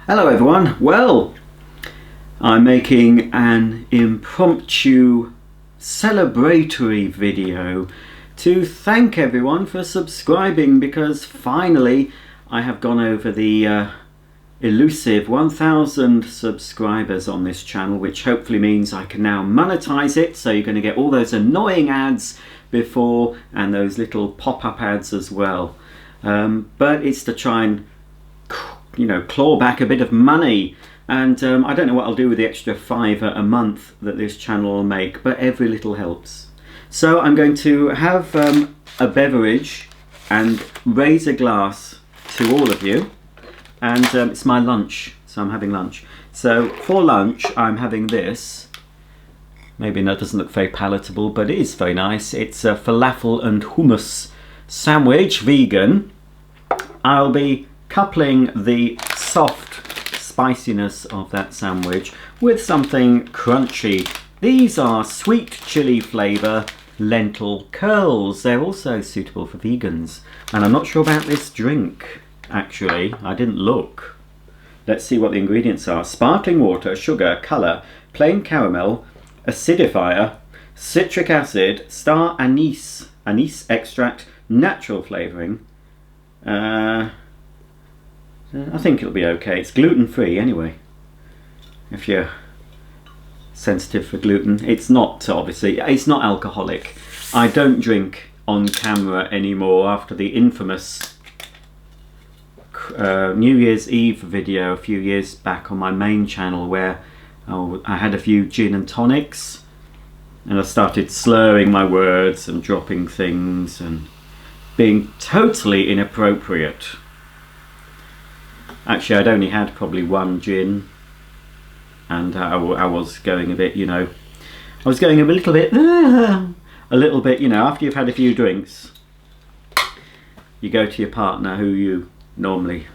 Hello everyone. Well, I'm making an impromptu celebratory video to thank everyone for subscribing, because finally I have gone over the elusive 1,000 subscribers on this channel, which hopefully means I can now monetize it. So you're going to get all those annoying ads before and those little pop-up ads as well. But it's to try and claw back a bit of money, and I don't know what I'll do with the extra £5 a month that this channel will make, but every little helps. So I'm going to have a beverage and raise a glass to all of you, and it's my lunch, so I'm having lunch. So for lunch I'm having this. Maybe that doesn't look very palatable, but it is very nice. It's a falafel and hummus sandwich, vegan. I'll be coupling the soft spiciness of that sandwich with something crunchy. These are sweet chili flavour lentil curls. They're also suitable for vegans. And I'm not sure about this drink, actually. I didn't look. Let's see what the ingredients are. Sparkling water, sugar, colour, plain caramel, acidifier, citric acid, star anise extract, natural flavouring. I think it'll be okay. It's gluten-free anyway, if you're sensitive for gluten. It's not, obviously, it's not alcoholic. I don't drink on camera anymore after the infamous New Year's Eve video a few years back on my main channel, where I had a few gin and tonics and I started slurring my words and dropping things and being totally inappropriate. Actually, I'd only had probably one gin, and I was going a bit, I was going a little bit, after you've had a few drinks, you go to your partner, who you normally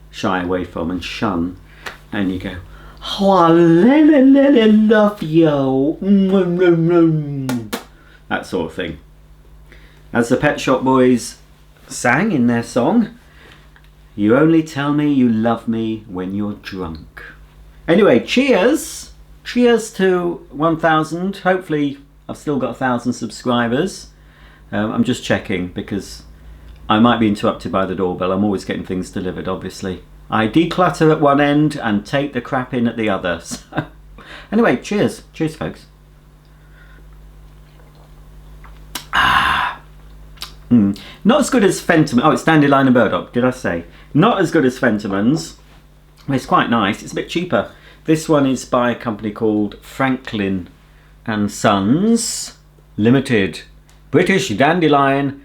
shy away from and shun, and you go, "Oh, I really love you," that sort of thing. As the Pet Shop Boys sang in their song, "You only tell me you love me when you're drunk." Anyway, cheers! Cheers to 1,000. Hopefully I've still got 1,000 subscribers. I'm just checking because I might be interrupted by the doorbell. I'm always getting things delivered, obviously. I declutter at one end and take the crap in at the other. So, anyway, cheers. Cheers, folks. Not as good as Fentimans. Oh, it's Dandelion and Burdock, did I say? Not as good as Fentimans. It's quite nice. It's a bit cheaper. This one is by a company called Franklin and Sons Limited. British Dandelion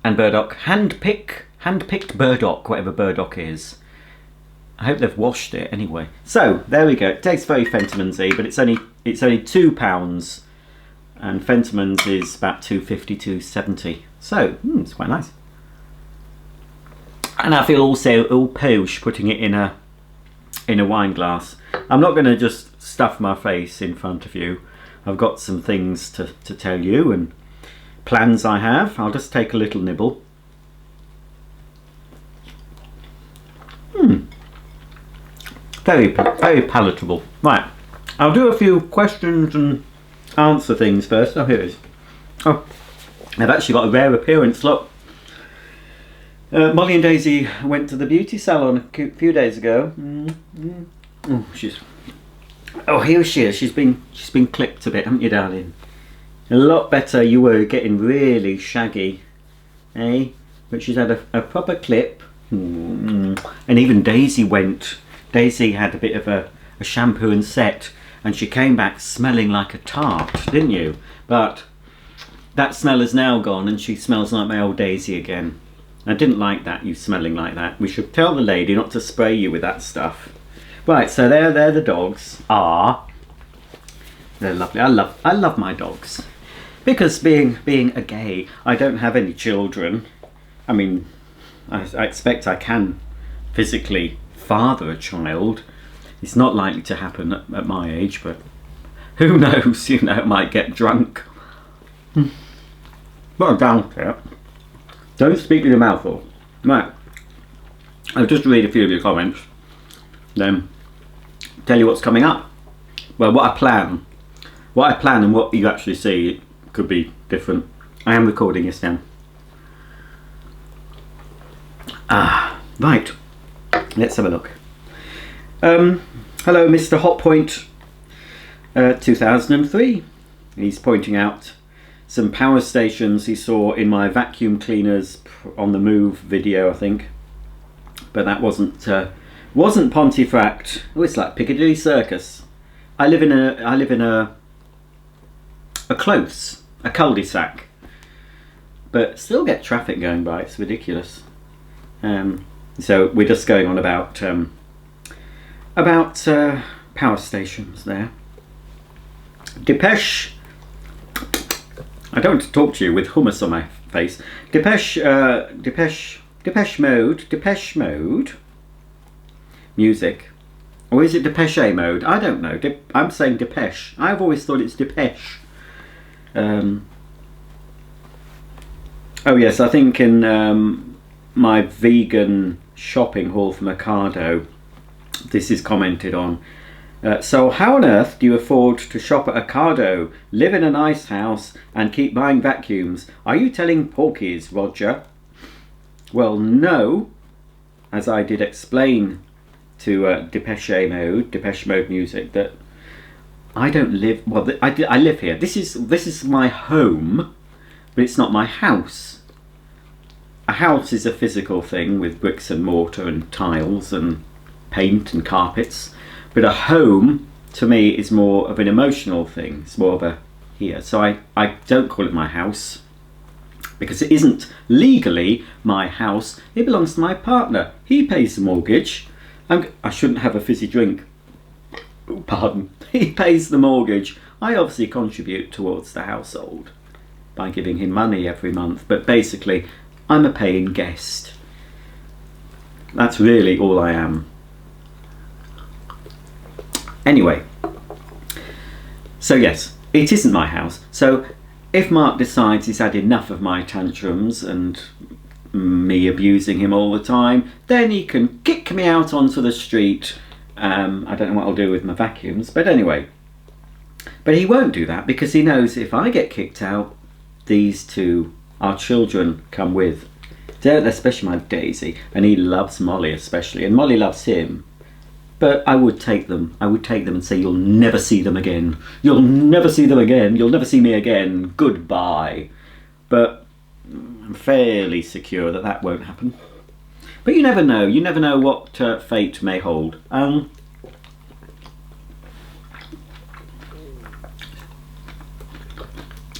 and Burdock. Hand-picked burdock, whatever burdock is. I hope they've washed it anyway. So, there we go. It tastes very Fentimans-y, but it's only £2. And Fentimans is about £2.50 to £2.70. So, it's quite nice. And I feel also all posh putting it in a wine glass. I'm not going to just stuff my face in front of you. I've got some things to tell you and plans I have. I'll just take a little nibble. Very palatable. Right, I'll do a few questions and answer things first. Oh, here it is. Oh, I've actually got a rare appearance. Look, Molly and Daisy went to the beauty salon a few days ago. Oh, here she is. She's been clipped a bit, haven't you, darling? A lot better. You were getting really shaggy, eh? But she's had a proper clip. And even Daisy went. Daisy had a bit of a shampoo and set, and she came back smelling like a tart, didn't you? But that smell is now gone, and she smells like my old Daisy again. I didn't like that, you smelling like that. We should tell the lady not to spray you with that stuff. Right, so there the dogs are. They're lovely. I love my dogs. Because being a gay, I don't have any children. I mean, I expect I can physically father a child. It's not likely to happen at my age, but who knows, it might get drunk. What a downstep. Don't speak with your mouth full. Right, I'll just read a few of your comments. then tell you what's coming up. Well, what I plan and what you actually see could be different. I am recording this now. Right, let's have a look. Hello, Mr. Hotpoint 2003. He's pointing out some power stations he saw in my vacuum cleaners on the move video, I think. But that wasn't Pontefract. Oh, it's like Piccadilly Circus. I live in a close, a cul-de-sac, but still get traffic going by. It's ridiculous. So we're just going on about power stations there. Depeche. I don't want to talk to you with hummus on my face. Depeche Mode. Music. Or is it Depeche Mode? I don't know. I'm saying Depeche. I've always thought it's Depeche. Oh yes, I think in my vegan shopping haul from Ocado, this is commented on. So how on earth do you afford to shop at Ocado, live in a nice house and keep buying vacuums? Are you telling porkies, Roger? Well, no, as I did explain to Depeche Mode Music, that I don't live, well, I live here. This is my home, but it's not my house. A house is a physical thing with bricks and mortar and tiles and paint and carpets. But a home, to me, is more of an emotional thing. It's more of a here. So I don't call it my house, because it isn't legally my house. It belongs to my partner. He pays the mortgage. I shouldn't have a fizzy drink. Pardon. He pays the mortgage. I obviously contribute towards the household by giving him money every month. But basically, I'm a paying guest. That's really all I am. Anyway, so yes, it isn't my house. So if Mark decides he's had enough of my tantrums and me abusing him all the time, then he can kick me out onto the street. I don't know what I'll do with my vacuums, but anyway. But he won't do that, because he knows if I get kicked out, these two, our children, come with. Especially my Daisy, and he loves Molly especially, and Molly loves him. But I would take them and say, you'll never see them again. You'll never see them again. You'll never see me again. Goodbye. But I'm fairly secure that that won't happen. But you never know. You never know what fate may hold.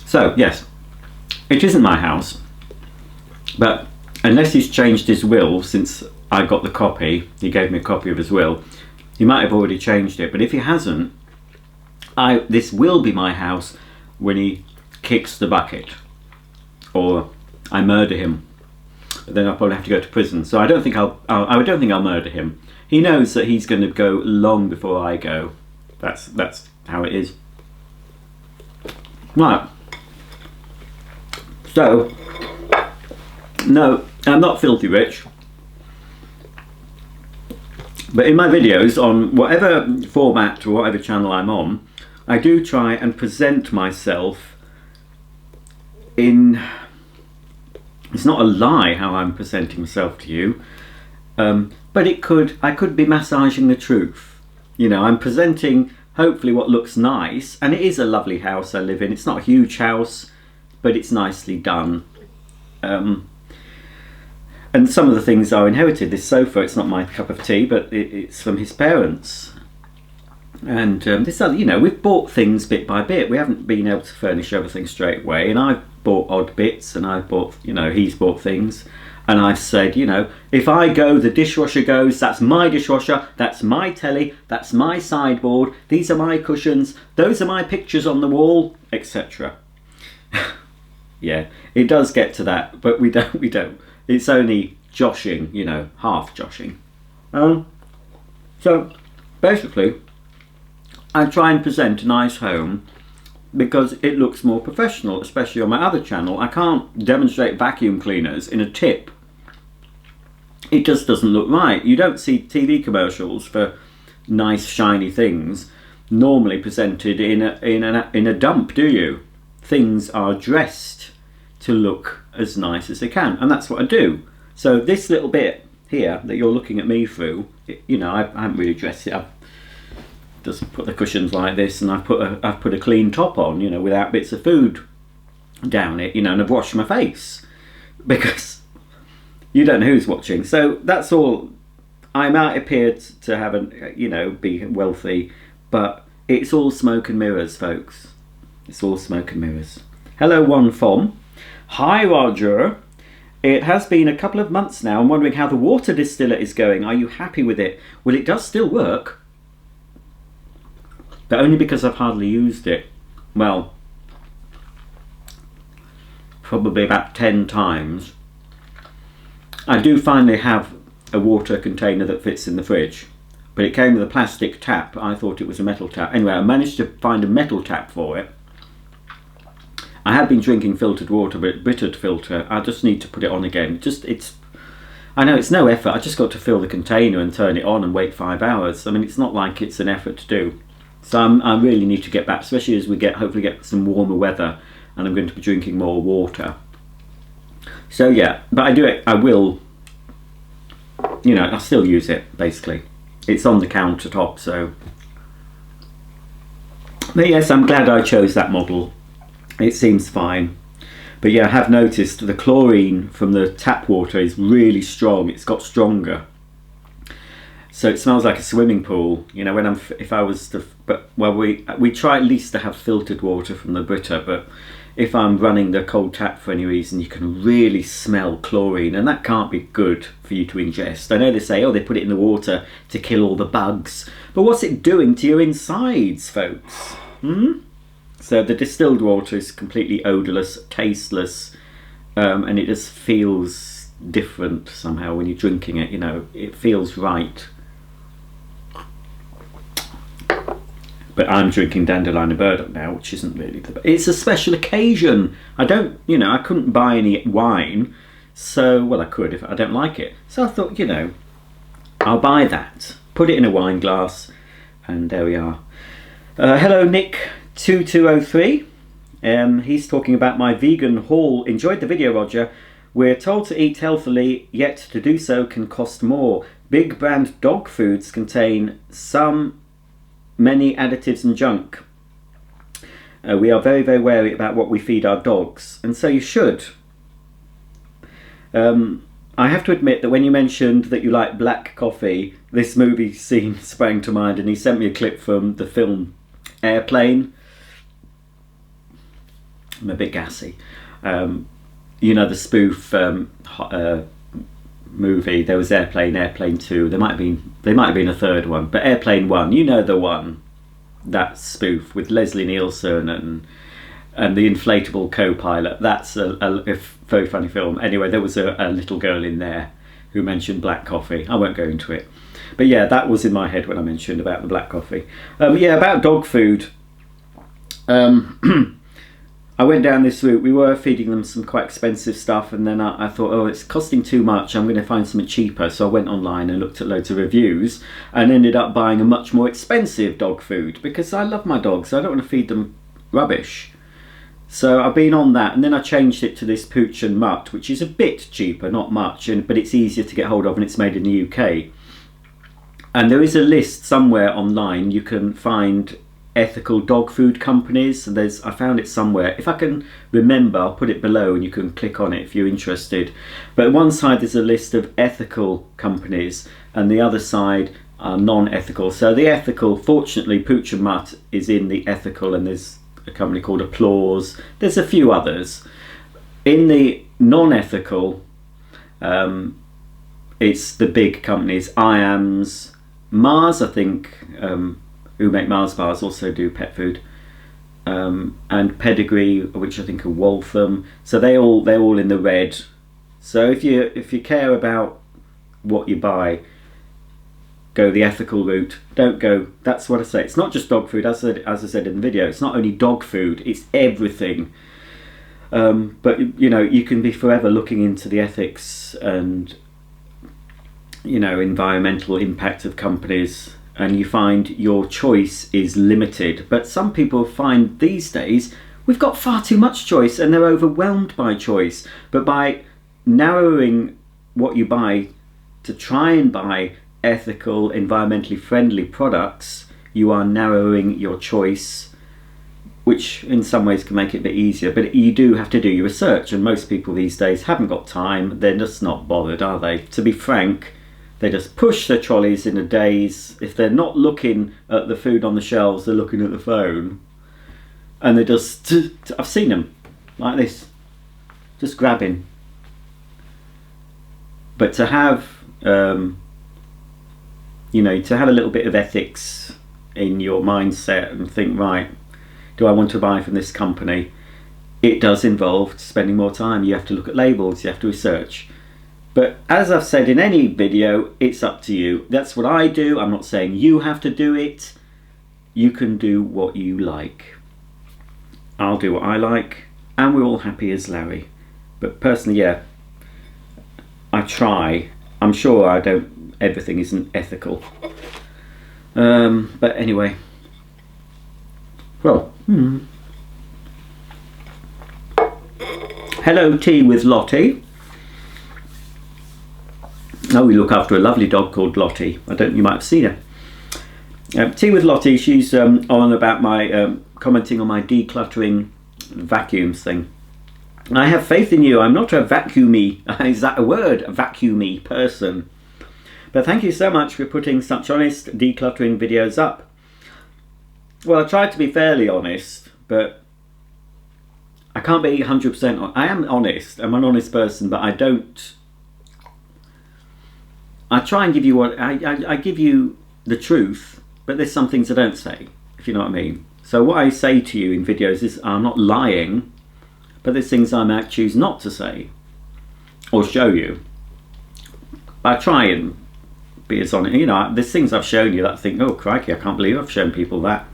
So, yes, it isn't my house. But unless he's changed his will since I got the copy, he gave me a copy of his will, he might have already changed it. But if he hasn't, this will be my house when he kicks the bucket, or I murder him. But then I'll probably have to go to prison. So I don't think I don't think I'll murder him. He knows that he's going to go long before I go. That's how it is. Right. So no, I'm not filthy rich. But in my videos, on whatever format or whatever channel I'm on, I do try and present myself in... It's not a lie how I'm presenting myself to you, but I could be massaging the truth. You know, I'm presenting hopefully what looks nice, and it is a lovely house I live in. It's not a huge house, but it's nicely done. And some of the things I inherited. This sofa, it's not my cup of tea, but it's from his parents. And this other, you know, we've bought things bit by bit. We haven't been able to furnish everything straight away. And I've bought odd bits, and I've bought, you know, he's bought things. And I've said, you know, if I go, the dishwasher goes. That's my dishwasher. That's my telly. That's my sideboard. These are my cushions. Those are my pictures on the wall, etc. Yeah, it does get to that, but we don't. It's only joshing, you know, half joshing. So basically, I try and present a nice home because it looks more professional, especially on my other channel. I can't demonstrate vacuum cleaners in a tip. It just doesn't look right. You don't see TV commercials for nice shiny things normally presented in a dump, do you? Things are dressed to look as nice as they can, and that's what I do. So this little bit here that you're looking at me through, you know, I haven't really dressed it. I've just put the cushions like this, and I've put a clean top on, you know, without bits of food down it, you know, and I've washed my face because you don't know who's watching. So that's all. I might appear to have be wealthy, but it's all smoke and mirrors, folks. It's all smoke and mirrors. Hello, one from. Hi, Roger. It has been a couple of months now. I'm wondering how the water distiller is going. Are you happy with it? Well, it does still work, but only because I've hardly used it. Well, probably about 10 times. I do finally have a water container that fits in the fridge, but it came with a plastic tap. I thought it was a metal tap. Anyway, I managed to find a metal tap for it. I had been drinking filtered water, but bittered filter. I just need to put it on again. I know it's no effort. I just got to fill the container and turn it on and wait 5 hours. I mean, it's not like it's an effort to do. So I really need to get back, especially as we hopefully get some warmer weather, and I'm going to be drinking more water. So yeah, but I will, you know, I'll still use it, basically. It's on the countertop, so. But yes, I'm glad I chose that model. It seems fine. But yeah, I have noticed the chlorine from the tap water is really strong. It's got stronger. So it smells like a swimming pool. You know, we try at least to have filtered water from the Brita, but if I'm running the cold tap for any reason, you can really smell chlorine, and that can't be good for you to ingest. I know they say, oh, they put it in the water to kill all the bugs, but what's it doing to your insides, folks? So the distilled water is completely odourless, tasteless, and it just feels different somehow when you're drinking it. You know, it feels right. But I'm drinking dandelion and burdock now, which isn't really it's a special occasion. I couldn't buy any wine, so, well, I could if I don't like it. So I thought, you know, I'll buy that, put it in a wine glass, and there we are. Hello, Nick2203. He's talking about my vegan haul. Enjoyed the video, Roger. We're told to eat healthily, yet to do so can cost more. Big brand dog foods contain many additives and junk. We are very, very wary about what we feed our dogs, and so you should. I have to admit that when you mentioned that you like black coffee, this movie scene sprang to mind, and he sent me a clip from the film Airplane. I'm a bit gassy. You know, the spoof movie. There was Airplane 2. There might have been a third one, but Airplane 1, you know, the one, that spoof with Leslie Nielsen and the inflatable co-pilot. That's a very funny film. Anyway, there was a little girl in there who mentioned black coffee. I won't go into it, but yeah, that was in my head when I mentioned about the black coffee. Yeah, about dog food. I went down this route. We were feeding them some quite expensive stuff, and then I thought, oh, it's costing too much. I'm going to find something cheaper. So I went online and looked at loads of reviews and ended up buying a much more expensive dog food because I love my dogs. So I don't want to feed them rubbish. So I've been on that, and then I changed it to this Pooch and Mutt, which is a bit cheaper, not much, but it's easier to get hold of, and it's made in the UK. And there is a list somewhere online you can find ethical dog food companies. I found it somewhere. If I can remember, I'll put it below and you can click on it if you're interested. But on one side there's a list of ethical companies and the other side are non-ethical. So the ethical, fortunately, Pooch and Mutt is in the ethical, and there's a company called Applause. There's a few others. In the non-ethical, it's the big companies. IAMS, Mars, I think, who make Mars bars, also do pet food, and Pedigree, which I think are Waltham. So they're all in the red. So if you care about what you buy, go the ethical route. Don't go. That's what I say. It's not just dog food, as I said in the video. It's not only dog food. It's everything. But you know, you can be forever looking into the ethics and, you know, environmental impact of companies. and you find your choice is limited. But some people find these days we've got far too much choice and they're overwhelmed by choice. But by narrowing what you buy to try and buy ethical, environmentally friendly products, you are narrowing your choice, which in some ways can make it a bit easier. But you do have to do your research, and most people these days haven't got time. They're just not bothered, are they? To be frank, they just push their trolleys in a daze. If they're not looking at the food on the shelves, they're looking at the phone. And they just, I've seen them like this, just grabbing. But to have, you know, to have a little bit of ethics in your mindset and think, right, do I want to buy from this company? It does involve spending more time. You have to look at labels, you have to research. But as I've said in any video, it's up to you. That's what I do. I'm not saying you have to do it. You can do what you like. I'll do what I like, and we're all happy as Larry. But personally, yeah, I try. I'm sure I don't, everything isn't ethical. But anyway, well, Hello, Tea with Lottie. Oh, we look after a lovely dog called Lottie. You might have seen her. Tea with Lottie, she's on about my, commenting on my decluttering vacuums thing. I have faith in you. I'm not a vacuumy, is that a word? A vacuumy person. But thank you so much for putting such honest decluttering videos up. Well, I tried to be fairly honest, but I can't be 100%. I am honest. I'm an honest person, but I don't. I try and give you what I give you the truth, but there's some things I don't say, if you know what I mean. So what I say to you in videos is I'm not lying, but there's things I might choose not to say or show you. I try and be as honest. You know, there's things I've shown you that I think, oh crikey, I can't believe I've shown people that.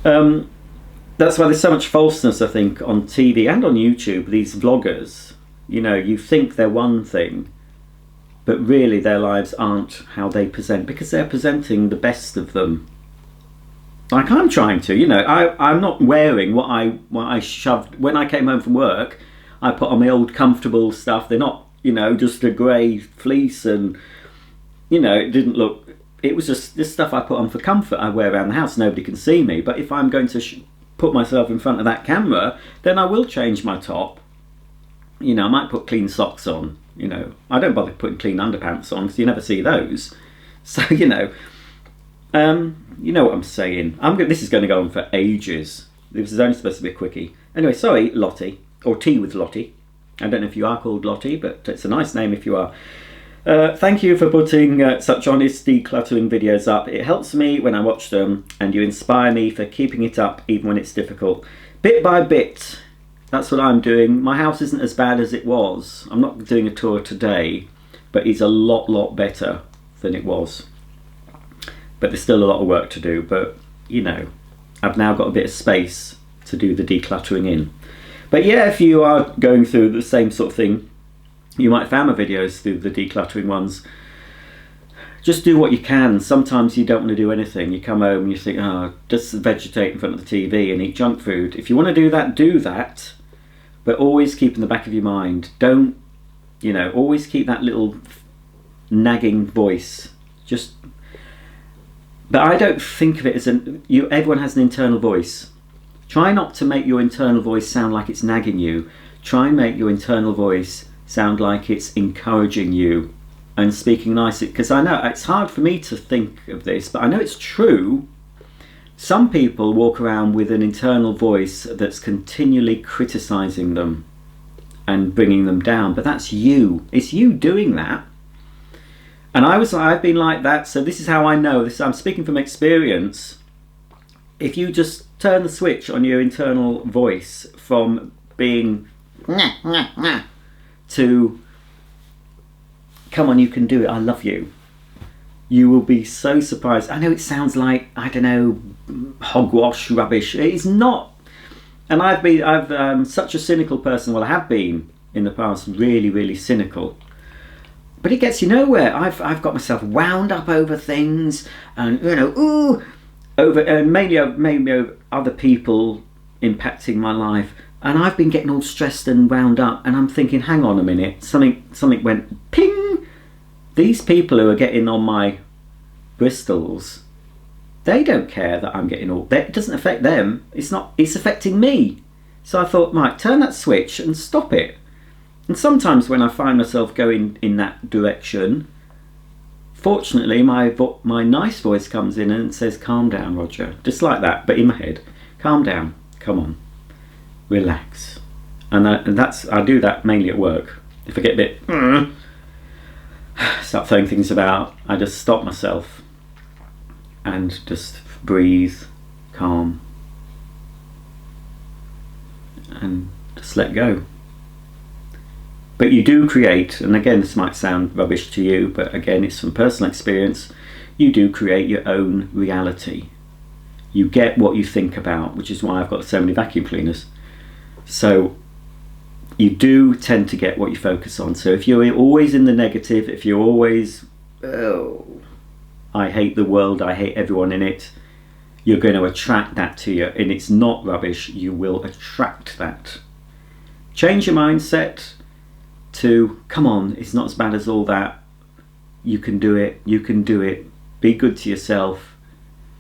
That's why there's so much falseness, I think, on TV and on YouTube. These vloggers, you know, you think they're one thing, but really their lives aren't how they present, because they're presenting the best of them. Like I'm trying to, you know, I'm not wearing what I shoved when I came home from work. I put on my old comfortable stuff. They're not, you know, just a grey fleece, and you know, it didn't look. It was just this stuff I put on for comfort. I wear around the house. Nobody can see me. But if I'm going to put myself in front of that camera, then I will change my top. You know, I might put clean socks on. You know, I don't bother putting clean underpants on because you never see those. So you know what I'm saying. This is going to go on for ages. This is only supposed to be a quickie. Anyway, sorry, Lottie, or Tea with Lottie. I don't know if you are called Lottie, but it's a nice name if you are. Thank you for putting such honest decluttering videos up. It helps me when I watch them, and you inspire me for keeping it up even when it's difficult. Bit by bit, that's what I'm doing. My house isn't as bad as it was. I'm not doing a tour today, but it's a lot better than it was. But there's still a lot of work to do. But, you know, I've now got a bit of space to do the decluttering in. But yeah, if you are going through the same sort of thing, you might find my videos through the decluttering ones. Just do what you can. Sometimes you don't want to do anything. You come home and you think, oh, just vegetate in front of the TV and eat junk food. If you want to do that. But always keep in the back of your mind. Don't, you know, always keep that little nagging voice. But I don't think of it as everyone has an internal voice. Try not to make your internal voice sound like it's nagging you. Try and make your internal voice sound like it's encouraging you and speaking nicely. Because I know it's hard for me to think of this, but I know it's true. Some people walk around with an internal voice that's continually criticizing them and bringing them down, but that's you. It's you doing that. And I've been like that, so this is how I know this. I'm speaking from experience. If you just turn the switch on your internal voice from being to come on, you can do it, I love you, you will be so surprised. I know it sounds like, I don't know, hogwash, rubbish. It is not. And I'm such a cynical person. Well, I have been in the past really cynical. but it gets you nowhere. I've got myself wound up over things, and mainly over other people impacting my life, and I've been getting all stressed and wound up, and I'm thinking, hang on a minute, something went ping. These people who are getting on my bristles, they don't care that I'm getting all that. It doesn't affect them. It's affecting me. So I thought, right, turn that switch and stop it. And sometimes when I find myself going in that direction, fortunately my nice voice comes in and says, calm down, Roger. Just like that, but in my head. Calm down, come on, relax. And I do that mainly at work. If I get a bit start throwing things about, I just stop myself and just breathe, calm, and just let go. But you do create, and again this might sound rubbish to you, but again it's from personal experience, you do create your own reality. You get what you think about, which is why I've got so many vacuum cleaners. So you do tend to get what you focus on. So if you're always in the negative, if you're always, oh, I hate the world, I hate everyone in it, you're going to attract that to you. And it's not rubbish, you will attract that. Change your mindset to, come on, it's not as bad as all that. You can do it, you can do it. Be good to yourself,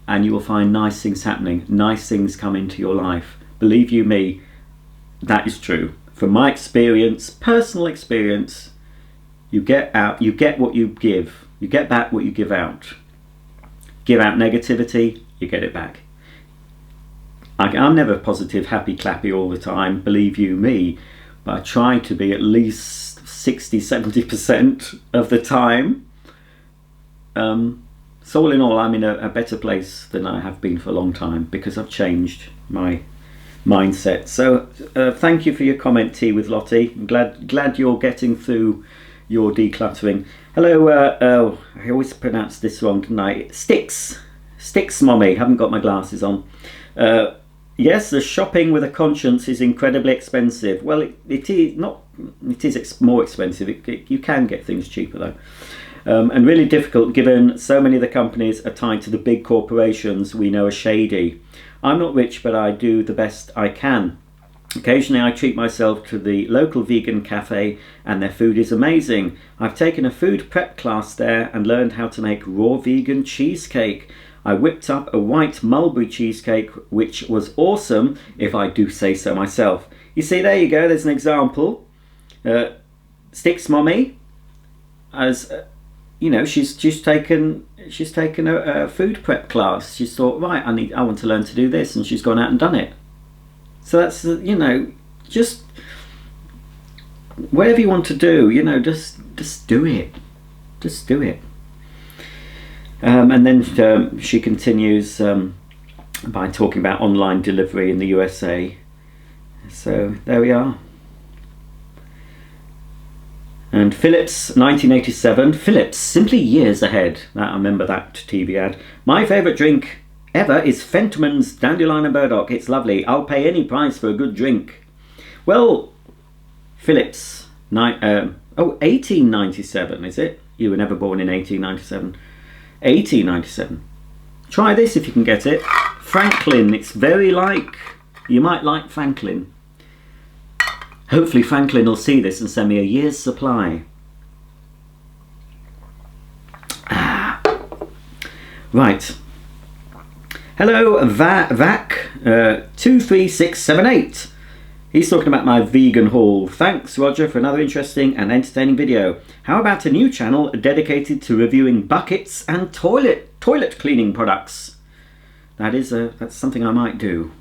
and you will find nice things happening. Nice things come into your life. Believe you me, that is true. From my experience, personal experience, you get what you give. You get back what you give out. Give out negativity, you get it back. I'm never positive, happy, clappy all the time, believe you me, but I try to be at least 60-70% of the time. So all in all, I'm in a better place than I have been for a long time because I've changed my mindset. So thank you for your comment, Tea with Lottie. I'm glad you're getting through your decluttering. Hello, I always pronounce this wrong tonight. Sticks mommy, haven't got my glasses on. Yes, the shopping with a conscience is incredibly expensive. Well, it is more expensive. You can get things cheaper though. And really difficult given so many of the companies are tied to the big corporations we know are shady. I'm not rich, but I do the best I can. Occasionally I treat myself to the local vegan cafe and their food is amazing. I've taken a food prep class there and learned how to make raw vegan cheesecake. I whipped up a white mulberry cheesecake, which was awesome, if I do say so myself. You see, there you go, there's an example. Sticks mommy, as you know, she's taken a food prep class. She's thought, right, I want to learn to do this, and she's gone out and done it. So that's, you know, just whatever you want to do, you know, just do it. Just do it. And then she continues by talking about online delivery in the USA. So there we are. And Philips, 1987. Philips, simply years ahead. I remember that TV ad. My favourite drink ever is Fentimans Dandelion and Burdock. It's lovely. I'll pay any price for a good drink. Well, Philips, 1897, is it? You were never born in 1897. 1897. Try this if you can get it. Franklin. It's very like, you might like Franklin. Hopefully Franklin will see this and send me a year's supply. Right. Hello, Vac 23678. He's talking about my vegan haul. Thanks, Roger, for another interesting and entertaining video. How about a new channel dedicated to reviewing buckets and toilet cleaning products? That's something I might do.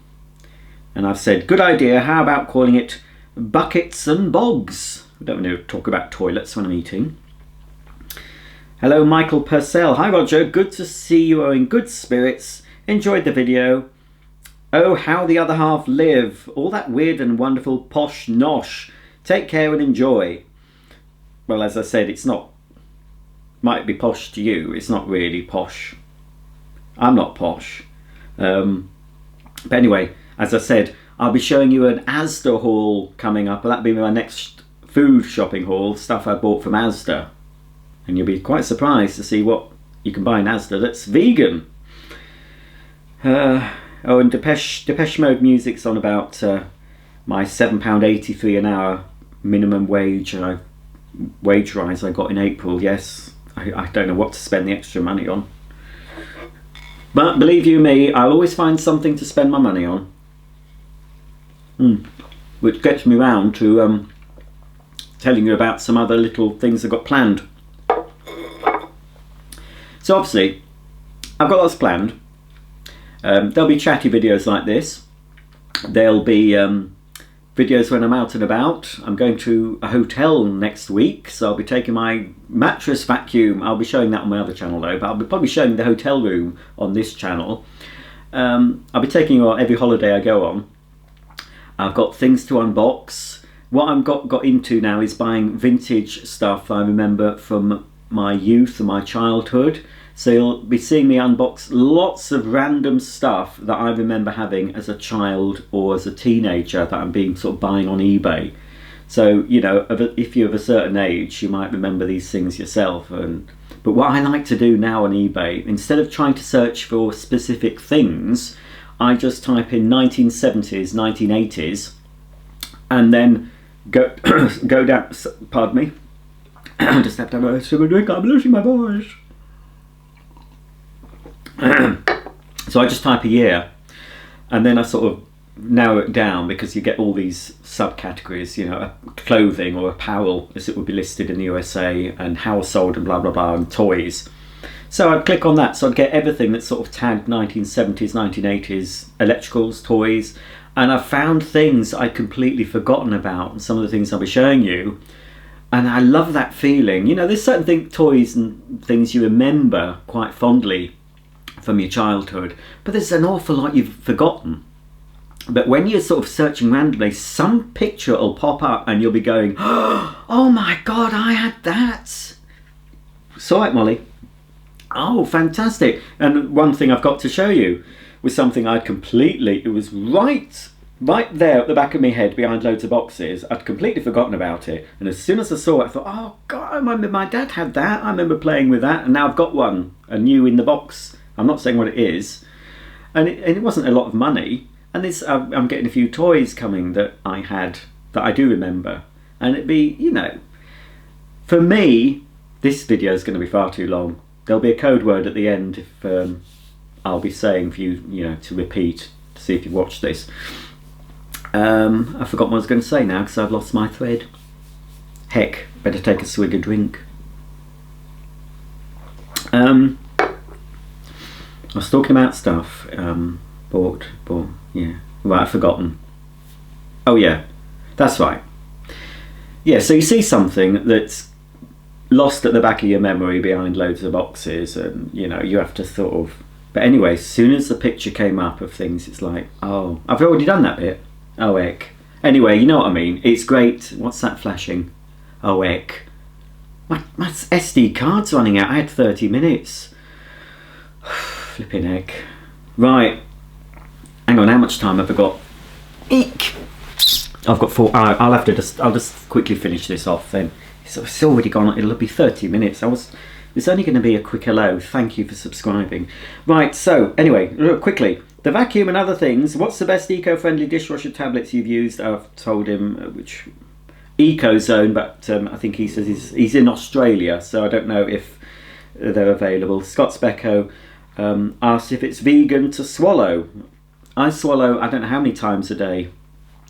And I've said, good idea. How about calling it Buckets and Bogs? We don't want to talk about toilets when I'm eating. Hello, Michael Purcell. Hi, Roger. Good to see you are in good spirits. Enjoyed the video. Oh, how the other half live. All that weird and wonderful posh nosh. Take care and enjoy. Well, as I said, it's not... Might be posh to you. It's not really posh. I'm not posh. But anyway, as I said, I'll be showing you an Asda haul coming up. That'll be my next food shopping haul. Stuff I bought from Asda. and you'll be quite surprised to see what you can buy in Asda that's vegan. Oh, and Depeche Mode music's on about my £7.83 an hour minimum wage rise I got in April. Yes, I don't know what to spend the extra money on. But believe you me, I'll always find something to spend my money on. Which gets me round to telling you about some other little things I've got planned. So obviously, I've got lots planned. There'll be chatty videos like this. There'll be videos when I'm out and about. I'm going to a hotel next week, so I'll be taking my mattress vacuum. I'll be showing that on my other channel though, but I'll be probably showing the hotel room on this channel. I'll be taking you on every holiday I go on. I've got things to unbox. What I've got into now is buying vintage stuff I remember from my youth and my childhood. So you'll be seeing me unbox lots of random stuff that I remember having as a child or as a teenager that I'm being sort of buying on eBay. So, you know, if you're of a certain age, you might remember these things yourself. But what I like to do now on eBay, instead of trying to search for specific things, I just type in 1970s, 1980s, and then go down. Pardon me. I just have to have a sugar drink. I'm losing my voice. So I just type a year, and then I sort of narrow it down, because you get all these subcategories, you know, clothing or apparel as it would be listed in the USA, and household and blah blah blah, and toys. So I'd click on that, so I'd get everything that's sort of tagged 1970s, 1980s, electricals, toys, and I've found things I'd completely forgotten about, and some of the things I'll be showing you. And I love that feeling. You know, there's certain toys and things you remember quite fondly from your childhood, but there's an awful lot you've forgotten. But when you're sort of searching randomly, some picture will pop up and you'll be going, oh my god, I had that. Saw it, Molly. Oh, fantastic. And one thing I've got to show you was something I'd completely, it was right there at the back of my head behind loads of boxes. I'd completely forgotten about it, and as soon as I saw it, I thought, oh god, I remember my dad had that, I remember playing with that, and now I've got one, a new in the box. I'm not saying what it is, and it wasn't a lot of money, and I'm getting a few toys coming that I had that I do remember, and it'd be, you know, for me, this video is going to be far too long. There'll be a code word at the end if I'll be saying for you, you know, to repeat to see if you've watched this. I forgot what I was going to say now because I've lost my thread. Heck, better take a swig of drink. I was talking about stuff. Bought, yeah. Right, I've forgotten. Oh yeah, that's right. Yeah, so you see something that's lost at the back of your memory behind loads of boxes, and you know, you have to sort of... But anyway, as soon as the picture came up of things, it's like, oh, I've already done that bit. Oh heck. Anyway, you know what I mean. It's great. What's that flashing? Oh heck. My SD card's running out. I had 30 minutes. Flipping heck. Right. Hang on, how much time have I got? Eek. I've got 4. I'll have to I'll just quickly finish this off then. It's already gone. It'll be 30 minutes. It's only going to be a quick hello. Thank you for subscribing. Right, so anyway, quickly. The vacuum and other things. What's the best eco-friendly dishwasher tablets you've used? I've told him which EcoZone, but I think he says he's in Australia, so I don't know if they're available. Scott Specco asked if it's vegan to swallow. I swallow, I don't know how many times a day.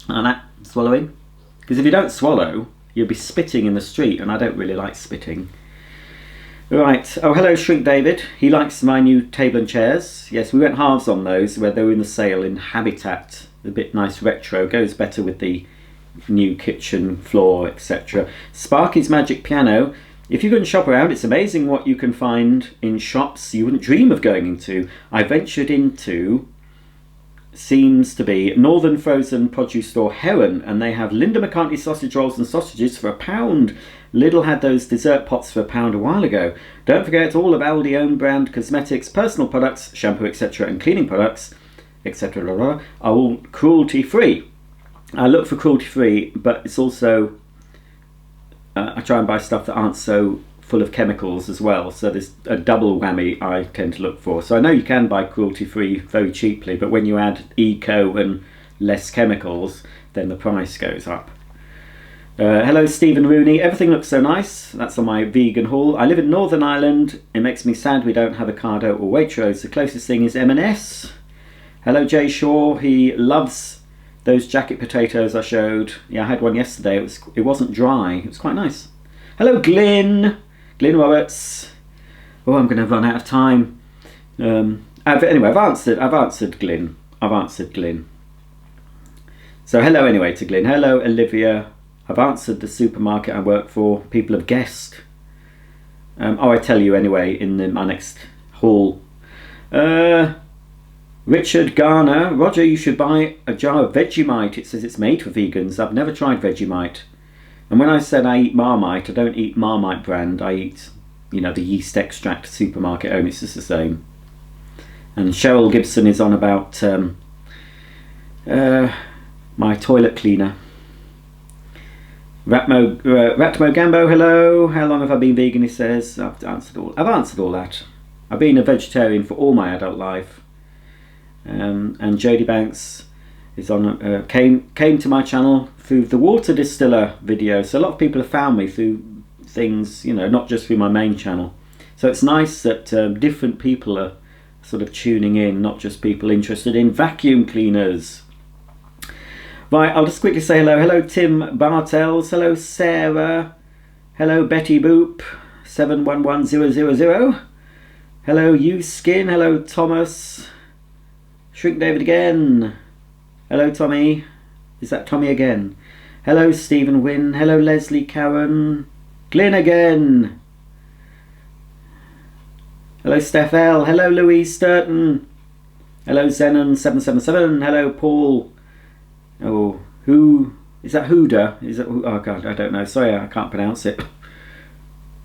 And that swallowing? Because if you don't swallow, you'll be spitting in the street, and I don't really like spitting. Right, oh hello Shrink David, he likes my new table and chairs. Yes, we went halves on those where they were in the sale in Habitat, a bit nice retro, goes better with the new kitchen floor, etc. Sparky's Magic Piano, if you go and shop around, it's amazing what you can find in shops you wouldn't dream of going into. I ventured into, seems to be, Northern Frozen Produce Store Heron, and they have Linda McCartney sausage rolls and sausages for £1. Lidl had those dessert pots for £1 a while ago. Don't forget all of Aldi own brand cosmetics, personal products, shampoo, etc. and cleaning products, etc. are all cruelty free. I look for cruelty free, but it's also I try and buy stuff that aren't so full of chemicals as well, so there's a double whammy I tend to look for. So I know you can buy cruelty-free very cheaply, but when you add eco and less chemicals, then the price goes up. Hello Stephen Rooney, everything looks so nice. That's on my vegan haul. I live in Northern Ireland. It makes me sad we don't have Ocado or Waitrose. The closest thing is M&S. Hello Jay Shaw, he loves those jacket potatoes I showed. Yeah, I had one yesterday. It wasn't dry. It was quite nice. Hello Glyn Roberts. Oh, I'm going to run out of time. Anyway, I've answered Glyn. So hello anyway to Glyn. Hello Olivia. I've answered the supermarket I work for. People have guessed. I tell you anyway in my next haul. Richard Garner. Roger, you should buy a jar of Vegemite. It says it's made for vegans. I've never tried Vegemite. And when I said I eat Marmite, I don't eat Marmite brand. I eat, you know, the yeast extract supermarket own. It's just the same. And Cheryl Gibson is on about my toilet cleaner. Ratmo Gambo, hello. How long have I been vegan? He says. I've answered all that. I've been a vegetarian for all my adult life. And Jodie Banks is on. Came to my channel through the water distiller video. So a lot of people have found me through things, you know, not just through my main channel. So it's nice that different people are sort of tuning in, not just people interested in vacuum cleaners. Right, I'll just quickly say hello. Hello Tim Bartels. Hello Sarah. Hello Betty Boop 711000. Hello You Skin. Hello Thomas. Shrink David again. Hello Tommy. Is that Tommy again? Hello Stephen Wynn. Hello Leslie Karen. Glyn again. Hello Steph L. Hello Louise Sturton. Hello Zenon777. Hello Paul. Oh, who is that? Huda? Is that? Oh God, I don't know. Sorry, I can't pronounce it.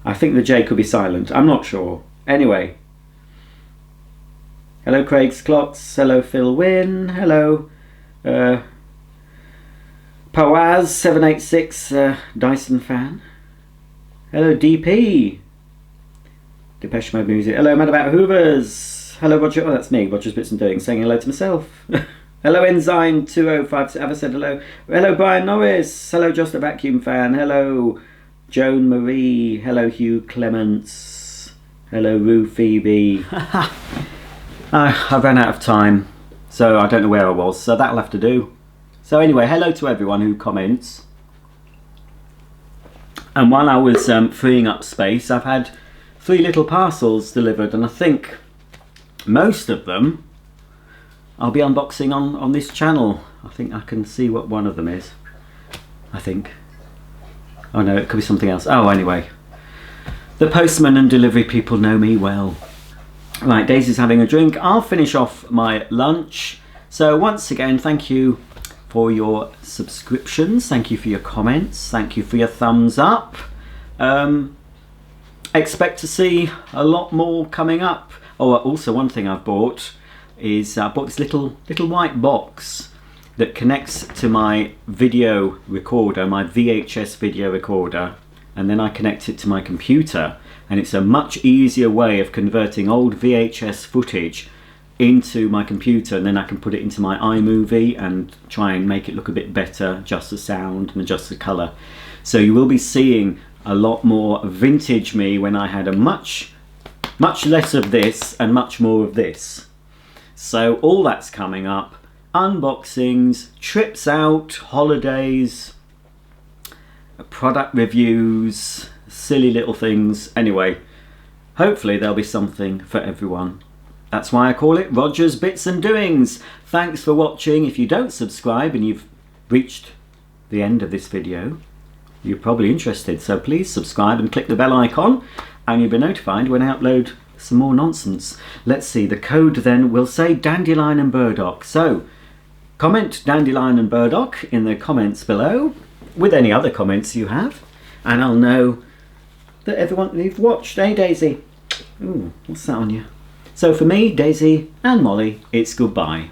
I think the J could be silent. I'm not sure. Anyway. Hello Craig's Clocks. Hello Phil Wynn. Hello Pawaz786 Dyson fan. Hello DP. Depeche Mode music. Hello Mad About Hoovers. Hello Roger. Oh, that's me. Roger's Bits and Doing. Saying hello to myself. Hello Enzyme 205. Have I said hello? Hello Brian Norris. Hello Just a Vacuum Fan. Hello Joan Marie. Hello Hugh Clements. Hello Rue Phoebe. I ran out of time, so I don't know where I was, so that'll have to do. So anyway, hello to everyone who comments. And while I was freeing up space, I've had 3 little parcels delivered, and I think most of them I'll be unboxing on this channel. I think I can see what one of them is. I think. Oh no, it could be something else. Oh, anyway. The postman and delivery people know me well. Right, Daisy's having a drink. I'll finish off my lunch. So once again, thank you for your subscriptions. Thank you for your comments. Thank you for your thumbs up. Expect to see a lot more coming up. Oh, also one thing I've bought is I bought this little white box that connects to my video recorder, my VHS video recorder, and then I connect it to my computer, and it's a much easier way of converting old VHS footage into my computer, and then I can put it into my iMovie and try and make it look a bit better, adjust the sound and adjust the colour. So you will be seeing a lot more vintage me when I had a much less of this and much more of this. So all that's coming up. Unboxings, trips out, holidays, product reviews, silly little things. Anyway, hopefully there'll be something for everyone. That's why I call it Roger's Bits and Doings. Thanks for watching. If you don't subscribe and you've reached the end of this video, you're probably interested. So please subscribe and click the bell icon, and you'll be notified when I upload some more nonsense. Let's see, the code then will say Dandelion and Burdock. So comment Dandelion and Burdock in the comments below with any other comments you have, and I'll know that everyone you've watched. Hey Daisy. Ooh, what's that on you? So for me, Daisy and Molly, it's goodbye.